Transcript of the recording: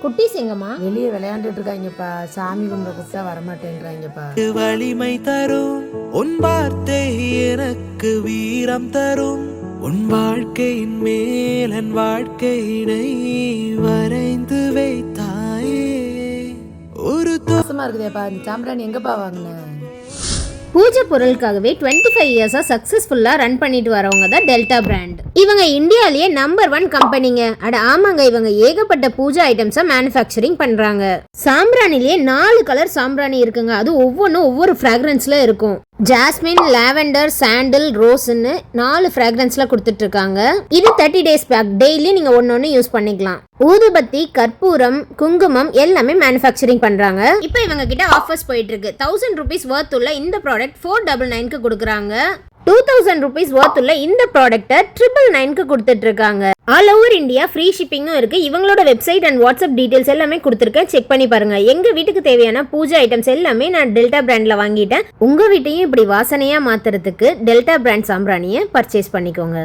குட்டீஸ் எங்கம்மா? வெளியே விளையாண்டுட்டு இருக்காங்கப்பா. சாமி கும்பிட கூப்பிட்டா வரமாட்டேங்கிறாங்கப்பா. வலிமை தரும் உன் வார்த்தை எனக்கு வீரம் தரும். உன் வாழ்க்கையின் மேல் என் வாழ்க்கையினை வரைந்து வைத்தாயே. ஒரு மோசமா இருக்குதேப்பா. இந்த சாம்பிராணி எங்கப்பா வாங்கின? பூஜை பொருளுக்காகவே 25 இயர்ஸா சக்சஸ்ஃபுல்லா ரன் பண்ணிட்டு வரவங்க தான் டெல்டா பிராண்ட். இவங்க இந்தியாலேயே நம்பர் 1 கம்பெனிங்க. அட ஆமாங்க, இவங்க ஏகப்பட்ட பூஜை ஐட்டம்ஸை மேனுஃபேக்சரிங் பண்றாங்க. சாம்பிராணிலேயே 4 கலர் சாம்பிராணி இருக்குங்க. அது ஒவ்வொன்றும் ஒவ்வொரு ஃப்ராக்ரன்ஸ்ல இருக்கும். ஜாஸ்மின், லாவெண்டர், சாண்டில், ரோஸ்ன்னு 4 ஃப்ராக்ரன்ஸ்ல கொடுத்துட்டு இருக்காங்க. இது 30 டேஸ் பேக். டெய்லி நீங்க ஒன்னொன்னு யூஸ் பண்ணிக்கலாம். ஊதுபத்தி, கற்பூரம், குங்குமம் எல்லாமே மேனுஃபேக்சரிங் பண்றாங்க. இப்போ இவங்க கிட்ட ஆஃபர்ஸ் போயிட்டு இருக்கு. 1000 rupees worth உள்ள இந்த ப்ராடக்ட் 499க்கு கொடுக்குறாங்க. 2000 rupees worth உள்ள இந்த ப்ராடக்ட்டை 999க்கு கொடுத்துட்டு இருக்காங்க. ஆல் ஓவர் இந்தியா ஃப்ரீ ஷிப்பிங்கும் இருக்கு. இவங்களோட வெப்சைட் அண்ட் வாட்ஸ்அப் டீடைல்ஸ் எல்லாமே கொடுத்துருக்கேன். செக் பண்ணி பாருங்க. எங்க வீட்டுக்கு தேவையான பூஜை ஐட்டம்ஸ் எல்லாமே நான் டெல்டா பிராண்ட்ல வாங்கிட்டேன். உங்க வீட்டையும் இப்படி வாசனையா மாத்துறதுக்கு டெல்டா பிராண்ட் சாம்பிராணியை பர்ச்சேஸ் பண்ணிக்கோங்க.